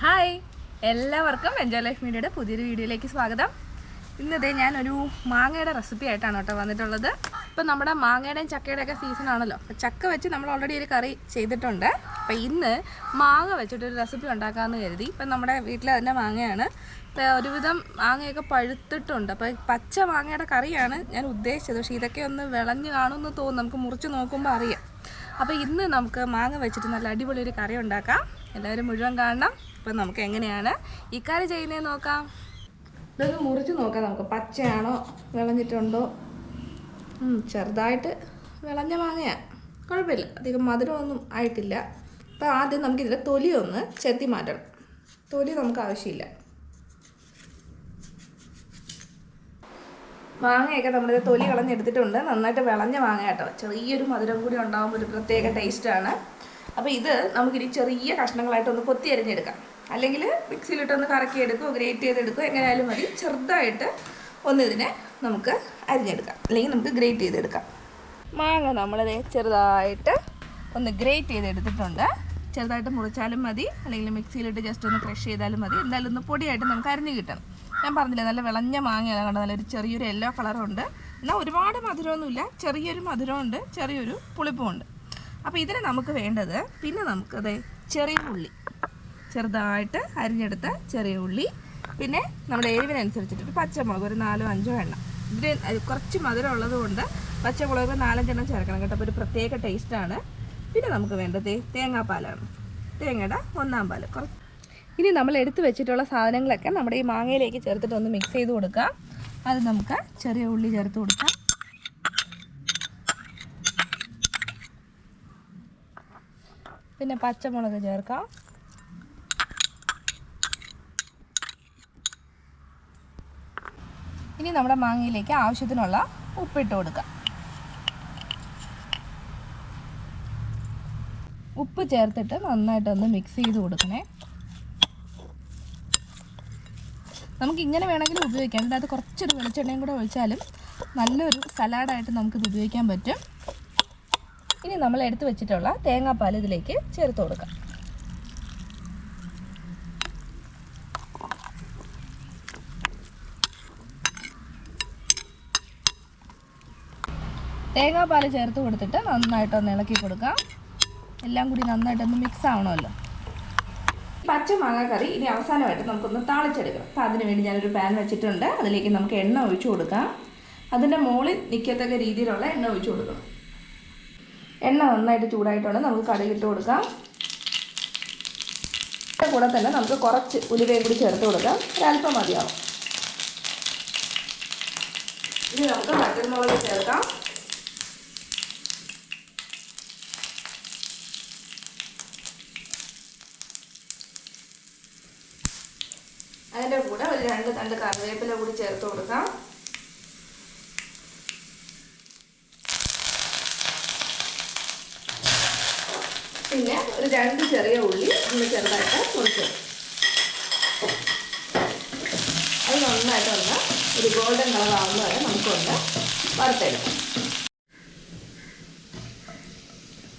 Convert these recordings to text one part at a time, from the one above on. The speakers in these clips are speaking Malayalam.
ഹായ്, എല്ലാവർക്കും എൻജോയ് ലൈഫ് മീഡിയയുടെ പുതിയൊരു വീഡിയോയിലേക്ക് സ്വാഗതം. ഇന്നതേ ഞാനൊരു മാങ്ങയുടെ റെസിപ്പി ആയിട്ടാണ് കേട്ടോ വന്നിട്ടുള്ളത്. ഇപ്പം നമ്മുടെ മാങ്ങയുടെയും ചക്കയുടെയൊക്കെ സീസൺ ആണല്ലോ. അപ്പോൾ ചക്ക വെച്ച് നമ്മൾ ഓൾറെഡി ഒരു കറി ചെയ്തിട്ടുണ്ട്. അപ്പോൾ ഇന്ന് മാങ്ങ വെച്ചിട്ടൊരു റെസിപ്പി ഉണ്ടാക്കാമെന്ന് കരുതി. ഇപ്പം നമ്മുടെ വീട്ടിൽ അതിൻ്റെ മാങ്ങയാണ്. ഒരുവിധം മാങ്ങയൊക്കെ പഴുത്തിട്ടുണ്ട്. അപ്പോൾ പച്ച മാങ്ങയുടെ കറിയാണ് ഞാൻ ഉദ്ദേശിച്ചത്. പക്ഷേ ഇതൊക്കെ ഒന്ന് വിളഞ്ഞ് കാണുമെന്ന് തോന്നുന്നു, നമുക്ക് മുറിച്ച് നോക്കുമ്പോൾ അറിയാം. അപ്പോൾ ഇന്ന് നമുക്ക് മാങ്ങ വെച്ചിട്ട് നല്ല അടിപൊളി ഒരു കറി ഉണ്ടാക്കാം. എല്ലാവരും മുഴുവൻ കാണണം. അപ്പം നമുക്ക് എങ്ങനെയാണ് ഈ കറി ചെയ്യുന്നതെന്ന് നോക്കാം. ഇതൊന്ന് മുറിച്ച് നോക്കാം നമുക്ക്, പച്ചയാണോ വിളഞ്ഞിട്ടുണ്ടോ. ചെറുതായിട്ട് വിളഞ്ഞ മാങ്ങയാണ്, കുഴപ്പമില്ല, അധികം മധുരമൊന്നും ആയിട്ടില്ല. അപ്പോൾ ആദ്യം നമുക്കിതിൻ്റെ തൊലി ഒന്ന് ചെത്തി മാറ്റണം. തൊലി നമുക്ക് ആവശ്യമില്ല. മാങ്ങയൊക്കെ നമ്മളിത് തൊലി കളഞ്ഞെടുത്തിട്ടുണ്ട്. നന്നായിട്ട് വിളഞ്ഞ മാങ്ങ കേട്ടോ. ചെറിയൊരു മധുരം കൂടി ഉണ്ടാകുമ്പോൾ ഒരു പ്രത്യേക ടേസ്റ്റാണ്. അപ്പോൾ ഇത് നമുക്കിനി ചെറിയ കഷ്ണങ്ങളായിട്ടൊന്ന് കൊത്തി അരിഞ്ഞെടുക്കാം. അല്ലെങ്കിൽ മിക്സിയിലിട്ടൊന്ന് കറക്കിയെടുക്കുകയോ ഗ്രേറ്റ് ചെയ്തെടുക്കുകയോ എങ്ങനെയായാലും മതി. ചെറുതായിട്ട് ഒന്നിതിനെ നമുക്ക് അരിഞ്ഞെടുക്കാം, അല്ലെങ്കിൽ നമുക്ക് ഗ്രേറ്റ് ചെയ്തെടുക്കാം. മാങ്ങ നമ്മളത് ചെറുതായിട്ട് ഒന്ന് ഗ്രേറ്റ് ചെയ്തെടുത്തിട്ടുണ്ട്. ചെറുതായിട്ട് മുറിച്ചാലും മതി, അല്ലെങ്കിൽ മിക്സിയിലിട്ട് ജസ്റ്റ് ഒന്ന് ക്രഷ് ചെയ്താലും മതി. എന്തായാലും ഒന്ന് പൊടിയായിട്ട് നമുക്ക് അരിഞ്ഞ് കിട്ടണം. ഞാൻ പറഞ്ഞില്ലേ, നല്ല വിളഞ്ഞ മാങ്ങയാണ് കണ്ടത്. നല്ലൊരു ചെറിയൊരു യെല്ലോ കളറുണ്ട്. എന്നാൽ ഒരുപാട് മധുരമൊന്നുമില്ല, ചെറിയൊരു മധുരമുണ്ട്, ചെറിയൊരു പുളിപ്പുമുണ്ട്. അപ്പോൾ ഇതിന് നമുക്ക് വേണ്ടത്, പിന്നെ നമുക്കത് ചെറിയ ഉള്ളി, ചെറുതായിട്ട് അരിഞ്ഞെടുത്ത ചെറിയ ഉള്ളി, പിന്നെ നമ്മുടെ എരിവിനനുസരിച്ചിട്ട് പച്ചമുളക് ഒരു 4-5 എണ്ണം. ഇതിന് കുറച്ച് മധുരം ഉള്ളത് കൊണ്ട് പച്ചമുളക് 4-5 എണ്ണം ചേർക്കണം കേട്ടോ. അപ്പോൾ ഒരു പ്രത്യേക ടേസ്റ്റാണ്. പിന്നെ നമുക്ക് വേണ്ടത് തേങ്ങാപ്പാലാണ്, തേങ്ങയുടെ 1/4 പാല് കുറച്ച്. ഇനി നമ്മൾ എടുത്തു വെച്ചിട്ടുള്ള സാധനങ്ങളൊക്കെ നമ്മുടെ ഈ മാങ്ങയിലേക്ക് ചേർത്തിട്ട് ഒന്ന് മിക്സ് ചെയ്ത് കൊടുക്കാം. അത് നമുക്ക് ചെറിയ ഉള്ളി ചേർത്ത് കൊടുക്കാം. പിന്നെ പച്ചമുളക് ചേർക്കാം. ഇനി നമ്മുടെ മാങ്ങയിലേക്ക് ആവശ്യത്തിനുള്ള ഉപ്പിട്ട് കൊടുക്കാം. ഉപ്പ് ചേർത്തിട്ട് നന്നായിട്ടൊന്ന് മിക്സ് ചെയ്ത് കൊടുക്കണേ. നമുക്ക് ഇങ്ങനെ വേണമെങ്കിലും ഉപയോഗിക്കാം. ഇതിൻ്റെ അകത്ത് കുറച്ചൊരു വെളിച്ചെണ്ണയും കൂടെ ഒഴിച്ചാലും നല്ലൊരു സലാഡായിട്ട് നമുക്കിത് ഉപയോഗിക്കാൻ പറ്റും. ഇനി നമ്മൾ എടുത്തു വെച്ചിട്ടുള്ള തേങ്ങാപ്പാൽ ഇതിലേക്ക് ചേർത്ത് കൊടുക്കാം. തേങ്ങാപ്പാൽ ചേർത്ത് കൊടുത്തിട്ട് നന്നായിട്ടൊന്ന് ഇളക്കി കൊടുക്കാം. എല്ലാം കൂടി നന്നായിട്ടൊന്ന് മിക്സ് ആവണമല്ലോ. പച്ച മാങ്ങ കറി ഇനി അവസാനമായിട്ട് നമുക്കൊന്ന് താളിച്ചെടുക്കണം. അപ്പോൾ അതിന് വേണ്ടി ഞാനൊരു പാൻ വെച്ചിട്ടുണ്ട്. അതിലേക്ക് നമുക്ക് എണ്ണ ഒഴിച്ചു കൊടുക്കാം. അതിൻ്റെ മുകളിൽ നിൽക്കത്തക്ക രീതിയിലുള്ള എണ്ണ ഒഴിച്ചു കൊടുക്കണം. എണ്ണ നന്നായിട്ട് ചൂടായിട്ടുണ്ട്. നമുക്ക് കടുകിട്ട് കൊടുക്കാം. ഇതിൻ്റെ കൂടെ തന്നെ നമുക്ക് കുറച്ച് ഉലുവയും കൂടി ചേർത്ത് കൊടുക്കാം. ഒരല്പം മതിയാവും. ഇനി നമുക്ക് പച്ചമുളക് ചേർക്കാം. അതിൻ്റെ കൂടെ ഒരു 2 തണ്ട് കറിവേപ്പില കൂടി ചേർത്ത് കൊടുക്കാം. പിന്നെ ഒരു 2 ചെറിയ ഉള്ളി ഒന്ന് ചെറുതായിട്ട് മുറിച്ച്, അത് നന്നായിട്ടൊന്ന് ഒരു ഗോൾഡൻ കളർ ആവുന്ന വരെ നമുക്കൊന്ന് വറുത്തെടുക്കാം.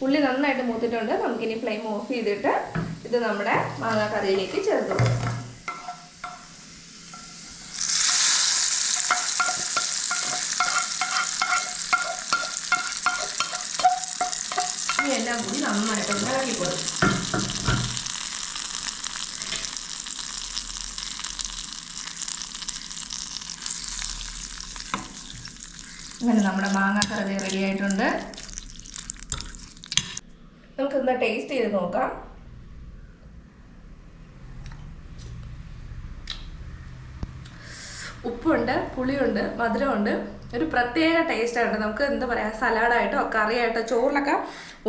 ഉള്ളി നന്നായിട്ട് മൂത്തിട്ടുണ്ട്. നമുക്കിനി ഫ്ലെയിം ഓഫ് ചെയ്തിട്ട് ഇത് നമ്മുടെ മാങ്ങാ കറിയിലേക്ക് ചേർത്ത് കൊടുക്കാം. എല്ലാം കൂടി നന്നായിട്ടൊന്ന് ഇളക്കി കൊടുക്കും. അങ്ങനെ നമ്മുടെ മാങ്ങാക്കറി റെഡി ആയിട്ടുണ്ട്. നമുക്കൊന്ന് ടേസ്റ്റ് ചെയ്ത് നോക്കാം. ഉപ്പുണ്ട്, പുളിയുണ്ട്, മധുരമുണ്ട്. ഒരു പ്രത്യേക ടേസ്റ്റാണ്. നമുക്ക് എന്താ പറയുക, സലാഡായിട്ടോ കറിയായിട്ടോ ചോറിലൊക്കെ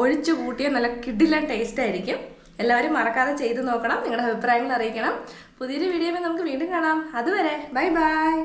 ഒഴിച്ച് കൂട്ടിയാൽ നല്ല കിടിലൻ ടേസ്റ്റ് ആയിരിക്കും. എല്ലാവരും മറക്കാതെ ചെയ്ത് നോക്കണം. നിങ്ങളുടെ അഭിപ്രായങ്ങൾ അറിയിക്കണം. പുതിയൊരു വീഡിയോയിൽ നമുക്ക് വീണ്ടും കാണാം. അതുവരെ ബൈ ബൈ.